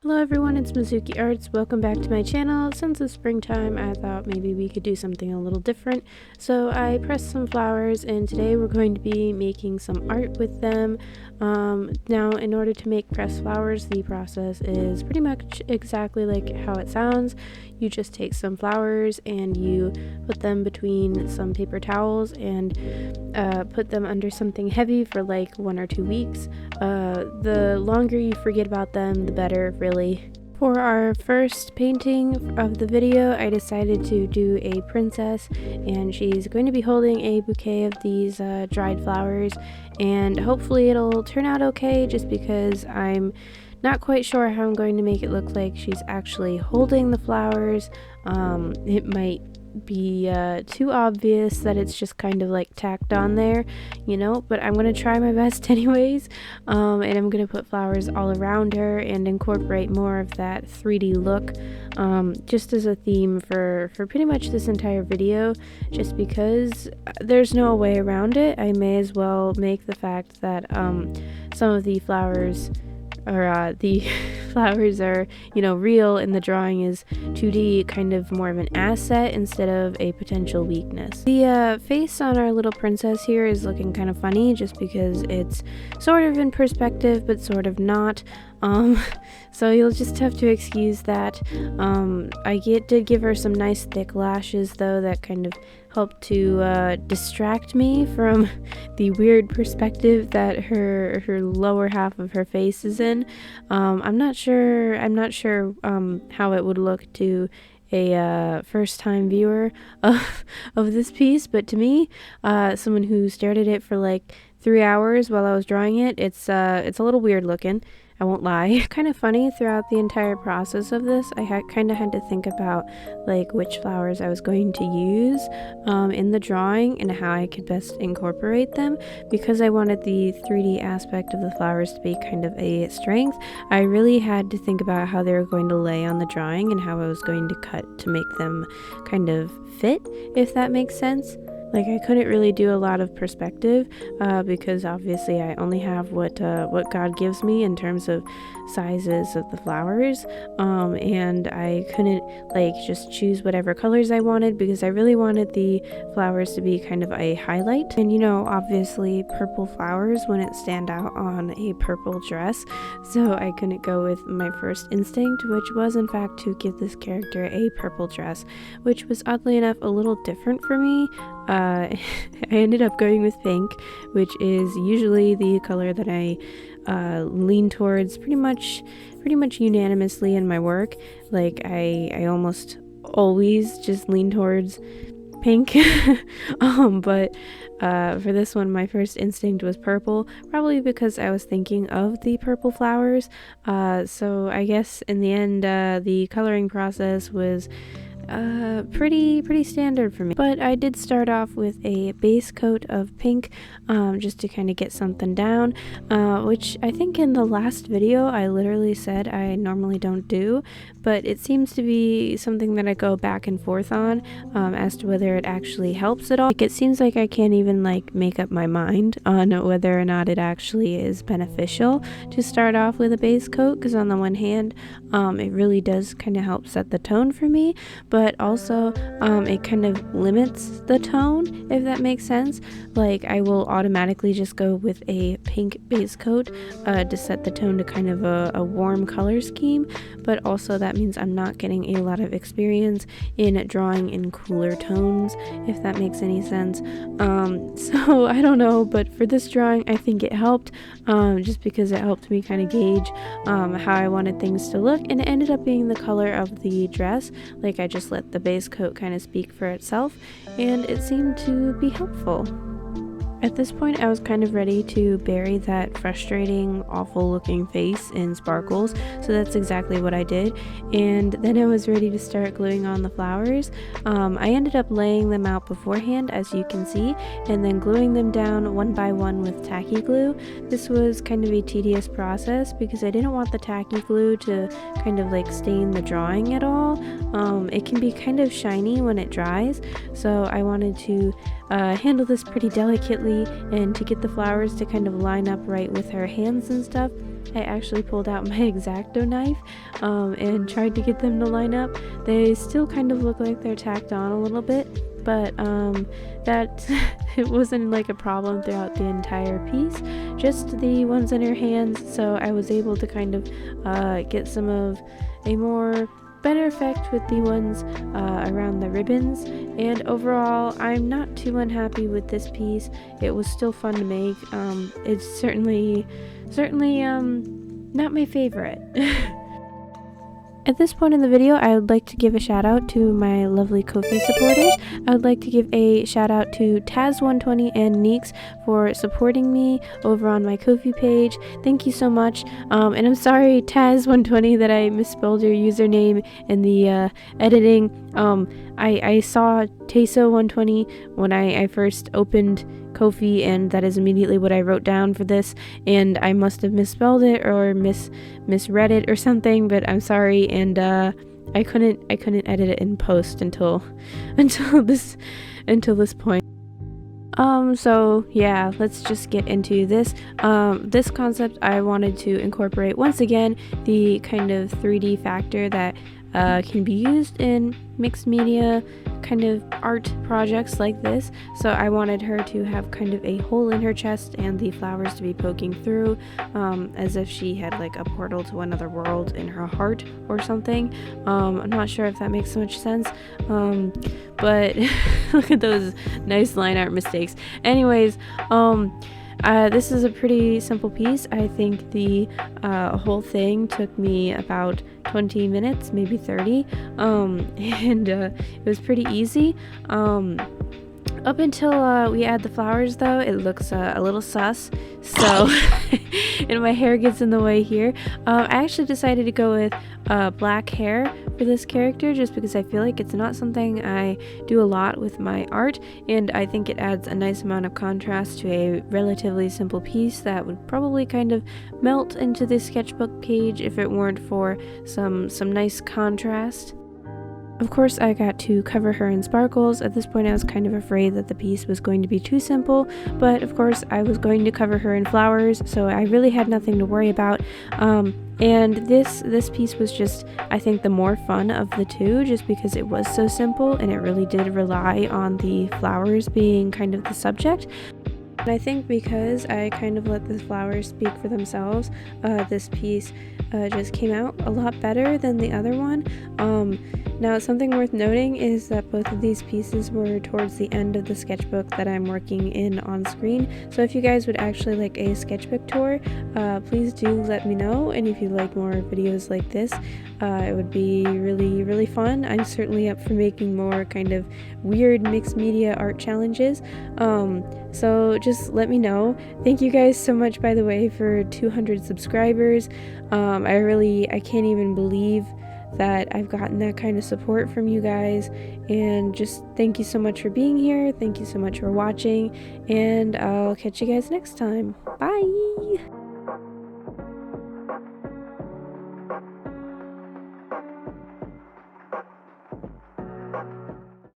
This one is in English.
Hello everyone, it's Mizuki.Arts. Welcome back to my channel. Since it's springtime, I thought maybe we could do something a little different. So I pressed some flowers and today we're going to be making some art with them. Now in order to make pressed flowers, the process is pretty much exactly like how it sounds. You just take some flowers and you put them between some paper towels and put them under something heavy for like 1 or 2 weeks. The longer you forget about them, the better, really. For our first painting of the video, I decided to do a princess, and she's going to be holding a bouquet of these dried flowers, and hopefully it'll turn out okay, just because I'm not quite sure how I'm going to make it look like she's actually holding the flowers. It might be too obvious that it's just kind of like tacked on there, you know, but I'm gonna try my best anyways. And I'm gonna put flowers all around her and incorporate more of that 3D look, just as a theme for pretty much this entire video, just because there's no way around it. I may as well make the fact that some of the flowers the flowers are, you know, real and the drawing is 2D, kind of more of an asset instead of a potential weakness. The face on our little princess here is looking kind of funny just because it's sort of in perspective but sort of not. So you'll just have to excuse that. I did give her some nice thick lashes though that kind of helped to distract me from the weird perspective that her lower half of her face is in. I'm not sure how it would look to a first-time viewer of this piece, but to me, someone who stared at it for like 3 hours while I was drawing it, it's a little weird looking. I won't lie. Kind of funny throughout the entire process of this. I kind of had to think about like which flowers I was going to use in the drawing and how I could best incorporate them, because I wanted the 3D aspect of the flowers to be kind of a strength. I really had to think about how they were going to lay on the drawing and how I was going to cut to make them kind of fit, if that makes sense. Like, I couldn't really do a lot of perspective because obviously I only have what God gives me in terms of sizes of the flowers, and I couldn't like just choose whatever colors I wanted because I really wanted the flowers to be kind of a highlight. And you know, obviously purple flowers wouldn't stand out on a purple dress, so I couldn't go with my first instinct, which was in fact to give this character a purple dress, which was oddly enough a little different for me. I ended up going with pink, which is usually the color that I lean towards pretty much unanimously in my work. Like I almost always just lean towards pink. But for this one, my first instinct was purple, probably because I was thinking of the purple flowers. So I guess in the end, the coloring process was pretty standard for me, but I did start off with a base coat of pink, just to kind of get something down, which I think in the last video I literally said I normally don't do, but it seems to be something that I go back and forth on, as to whether it actually helps at all. Like, it seems like I can't even like make up my mind on whether or not it actually is beneficial to start off with a base coat, because on the one hand, it really does kind of help set the tone for me, but also it kind of limits the tone, if that makes sense. Like, I will automatically just go with a pink base coat to set the tone to kind of a warm color scheme, but also that means I'm not getting a lot of experience in drawing in cooler tones, if that makes any sense. So I don't know, but for this drawing I think it helped, just because it helped me kind of gauge how I wanted things to look, and it ended up being the color of the dress. Like, I just let the base coat kind of speak for itself, and it seemed to be helpful. At this point, I was kind of ready to bury that frustrating, awful looking face in sparkles, so that's exactly what I did. And then I was ready to start gluing on the flowers. I ended up laying them out beforehand, as you can see, and then gluing them down one by one with tacky glue. This was kind of a tedious process because I didn't want the tacky glue to kind of like stain the drawing at all. It can be kind of shiny when it dries, so I wanted to handle this pretty delicately and to get the flowers to kind of line up right with her hands and stuff. I actually pulled out my X-Acto knife and tried to get them to line up. They still kind of look like they're tacked on a little bit, but that it wasn't like a problem throughout the entire piece, just the ones in her hands. So I was able to kind of get some of a more better effect with the ones around the ribbons, and overall I'm not too unhappy with this piece. It was still fun to make. It's certainly not my favorite. At this point in the video, I would like to give a shout out to my lovely Ko-fi supporters. I would like to give a shout out to Taz120 and Neeks for supporting me over on my Ko-fi page. Thank you so much. And I'm sorry, Taz120, that I misspelled your username in the editing. I saw Teso120 when I first opened Ko-fi, and that is immediately what I wrote down for this, and I must have misspelled it or misread it or something, but I'm sorry, and I couldn't edit it in post until this point. So yeah, let's just get into this. This concept, I wanted to incorporate once again the kind of 3D factor that can be used in mixed media kind of art projects like this. So I wanted her to have kind of a hole in her chest and the flowers to be poking through, as if she had like a portal to another world in her heart or something. I'm not sure if that makes so much sense, but look at those nice line art mistakes. Anyways, this is a pretty simple piece. I think the whole thing took me about 20 minutes, maybe 30, and it was pretty easy. Up until we add the flowers, though, it looks a little sus, so and my hair gets in the way here. I actually decided to go with black hair for this character, just because I feel like it's not something I do a lot with my art, and I think it adds a nice amount of contrast to a relatively simple piece that would probably kind of melt into the sketchbook page if it weren't for some nice contrast. Of course, I got to cover her in sparkles. At this point, I was kind of afraid that the piece was going to be too simple, but of course, I was going to cover her in flowers, so I really had nothing to worry about. And this piece was just, I think, the more fun of the two, just because it was so simple and it really did rely on the flowers being kind of the subject. And I think because I kind of let the flowers speak for themselves, this piece just came out a lot better than the other one. Now, something worth noting is that both of these pieces were towards the end of the sketchbook that I'm working in on screen. So if you guys would actually like a sketchbook tour, please do let me know. And if you like more videos like this, it would be really fun. I'm certainly up for making more kind of weird mixed media art challenges. So just let me know. Thank you guys so much, by the way, for 200 subscribers. I can't even believe that I've gotten that kind of support from you guys, and just thank you so much for being here. Thank you so much for watching, and I'll catch you guys next time. Bye!